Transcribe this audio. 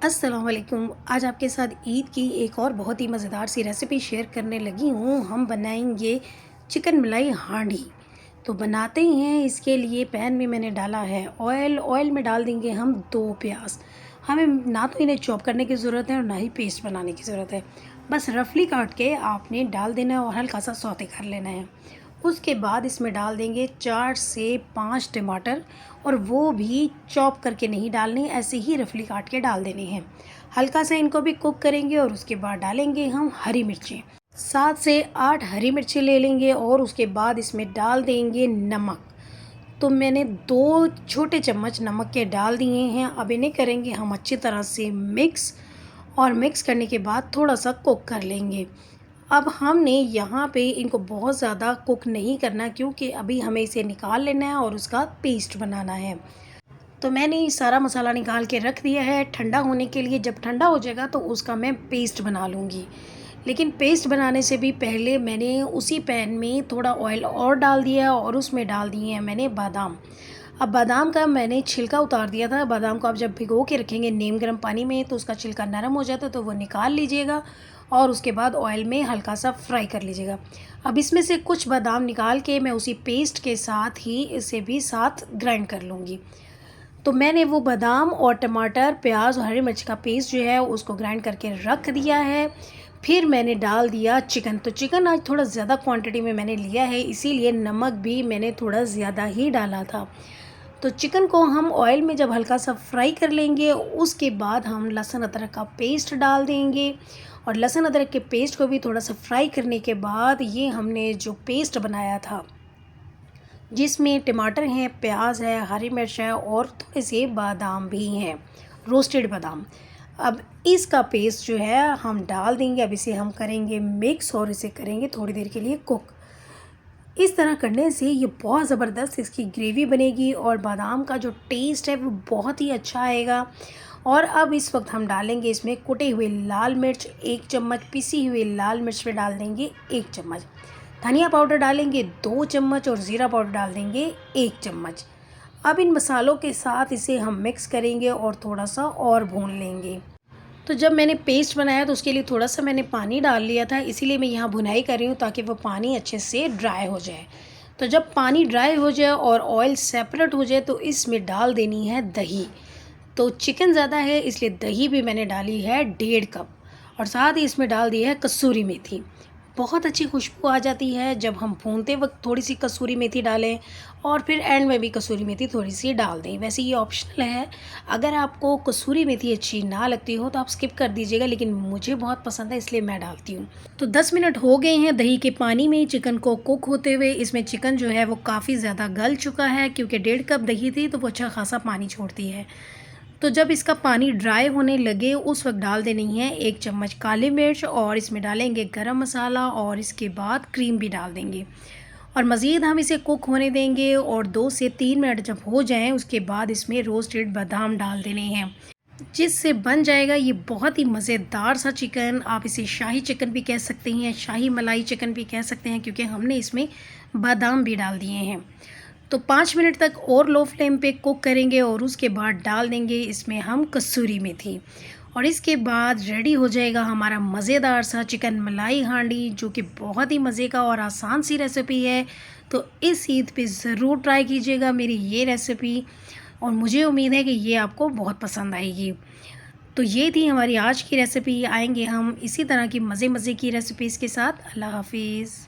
अस्सलाम वालेकुम। आज आपके साथ ईद की एक और बहुत ही मज़ेदार सी रेसिपी शेयर करने लगी हूँ। हम बनाएंगे चिकन मलाई हांडी। तो बनाते ही हैं। इसके लिए पैन में मैंने डाला है ऑयल में डाल देंगे हम 2 प्याज। हमें ना तो इन्हें चॉप करने की ज़रूरत है और ना ही पेस्ट बनाने की ज़रूरत है। बस रफली काट के आपने डाल देना है और हल्का सा सौते कर लेना है। उसके बाद इसमें डाल देंगे 4 से 5 टमाटर, और वो भी चॉप करके नहीं डालने, ऐसे ही रफली काट के डाल देने हैं। हल्का सा इनको भी कुक करेंगे और उसके बाद डालेंगे हम हरी मिर्चें। 7 से 8 हरी मिर्चें ले लेंगे और उसके बाद इसमें डाल देंगे नमक। तो मैंने 2 छोटे चम्मच नमक के डाल दिए हैं। अब इन्हें करेंगे हम अच्छी तरह से मिक्स, और मिक्स करने के बाद थोड़ा सा कुक कर लेंगे। अब हमने यहाँ पे इनको बहुत ज़्यादा कुक नहीं करना, क्योंकि अभी हमें इसे निकाल लेना है और उसका पेस्ट बनाना है। तो मैंने सारा मसाला निकाल के रख दिया है ठंडा होने के लिए। जब ठंडा हो जाएगा तो उसका मैं पेस्ट बना लूँगी। लेकिन पेस्ट बनाने से भी पहले मैंने उसी पैन में थोड़ा ऑयल और डाल दिया और उसमें डाल दिए हैं मैंने बादाम। अब बादाम का मैंने छिलका उतार दिया था। बादाम को आप जब भिगो के रखेंगे नीम गर्म पानी में तो उसका छिलका नरम हो जाता है, तो वो निकाल लीजिएगा और उसके बाद ऑयल में हल्का सा फ्राई कर लीजिएगा। अब इसमें से कुछ बादाम निकाल के मैं उसी पेस्ट के साथ ही इसे भी साथ ग्राइंड कर लूँगी। तो मैंने वो बादाम और टमाटर, प्याज और हरी मिर्च का पेस्ट जो है उसको ग्राइंड करके रख दिया है। फिर मैंने डाल दिया चिकन। तो चिकन आज थोड़ा ज़्यादा क्वांटिटी में मैंने लिया है, इसीलिए नमक भी मैंने थोड़ा ज़्यादा ही डाला था। तो चिकन को हम ऑयल में जब हल्का सा फ्राई कर लेंगे, उसके बाद हम लहसुन अदरक का पेस्ट डाल देंगे। और लहसुन अदरक के पेस्ट को भी थोड़ा सा फ्राई करने के बाद ये हमने जो पेस्ट बनाया था, जिसमें टमाटर हैं, प्याज है, हरी मिर्च है और थोड़े से बादाम भी हैं, रोस्टेड बादाम। अब इसका पेस्ट जो है हम डाल देंगे। अब इसे हम करेंगे मिक्स और इसे करेंगे थोड़ी देर के लिए कुक। इस तरह करने से ये बहुत ज़बरदस्त इसकी ग्रेवी बनेगी और बादाम का जो टेस्ट है वो बहुत ही अच्छा आएगा। और अब इस वक्त हम डालेंगे इसमें कुटे हुए लाल मिर्च 1 चम्मच, पिसी हुई लाल मिर्च में डाल देंगे 1 चम्मच, धनिया पाउडर डालेंगे 2 चम्मच और ज़ीरा पाउडर डाल देंगे 1 चम्मच। अब इन मसालों के साथ इसे हम मिक्स करेंगे और थोड़ा सा और भून लेंगे। तो जब मैंने पेस्ट बनाया तो उसके लिए थोड़ा सा मैंने पानी डाल लिया था, इसीलिए मैं यहाँ भुनाई कर रही हूँ ताकि वो पानी अच्छे से ड्राई हो जाए। तो जब पानी ड्राई हो जाए और ऑयल सेपरेट हो जाए तो इसमें डाल देनी है दही। तो चिकन ज़्यादा है इसलिए दही भी मैंने डाली है 1.5 कप, और साथ ही इसमें डाल दी है कसूरी मेथी। बहुत अच्छी खुशबू आ जाती है जब हम भूनते वक्त थोड़ी सी कसूरी मेथी डालें और फिर एंड में भी कसूरी मेथी थोड़ी सी डाल दें। वैसे ये ऑप्शनल है, अगर आपको कसूरी मेथी अच्छी ना लगती हो तो आप स्किप कर दीजिएगा, लेकिन मुझे बहुत पसंद है इसलिए मैं डालती हूँ। तो 10 मिनट हो गए हैं दही के पानी में चिकन को कुक होते हुए। इसमें चिकन जो है वो काफ़ी ज़्यादा गल चुका है, क्योंकि 1.5 कप दही थी तो वो अच्छा खासा पानी छोड़ती है। तो जब इसका पानी ड्राई होने लगे उस वक्त डाल देनी है 1 चम्मच काली मिर्च, और इसमें डालेंगे गरम मसाला और इसके बाद क्रीम भी डाल देंगे। और मज़ीद हम इसे कुक होने देंगे और 2 से 3 मिनट जब हो जाएं उसके बाद इसमें रोस्टेड बादाम डाल देने हैं, जिससे बन जाएगा ये बहुत ही मज़ेदार सा चिकन। आप इसे शाही चिकन भी कह सकते हैं, शाही मलाई चिकन भी कह सकते हैं, क्योंकि हमने इसमें बादाम भी डाल दिए हैं। तो 5 मिनट तक और लो फ्लेम पे कुक करेंगे और उसके बाद डाल देंगे इसमें हम कसूरी मेथी। और इसके बाद रेडी हो जाएगा हमारा मज़ेदार सा चिकन मलाई हांडी, जो कि बहुत ही मज़े का और आसान सी रेसिपी है। तो इस ईद पे ज़रूर ट्राई कीजिएगा मेरी ये रेसिपी, और मुझे उम्मीद है कि ये आपको बहुत पसंद आएगी। तो ये थी हमारी आज की रेसिपी। आएंगे हम इसी तरह की मज़े मज़े की रेसिपीज़ के साथ। अल्लाह हाफिज़।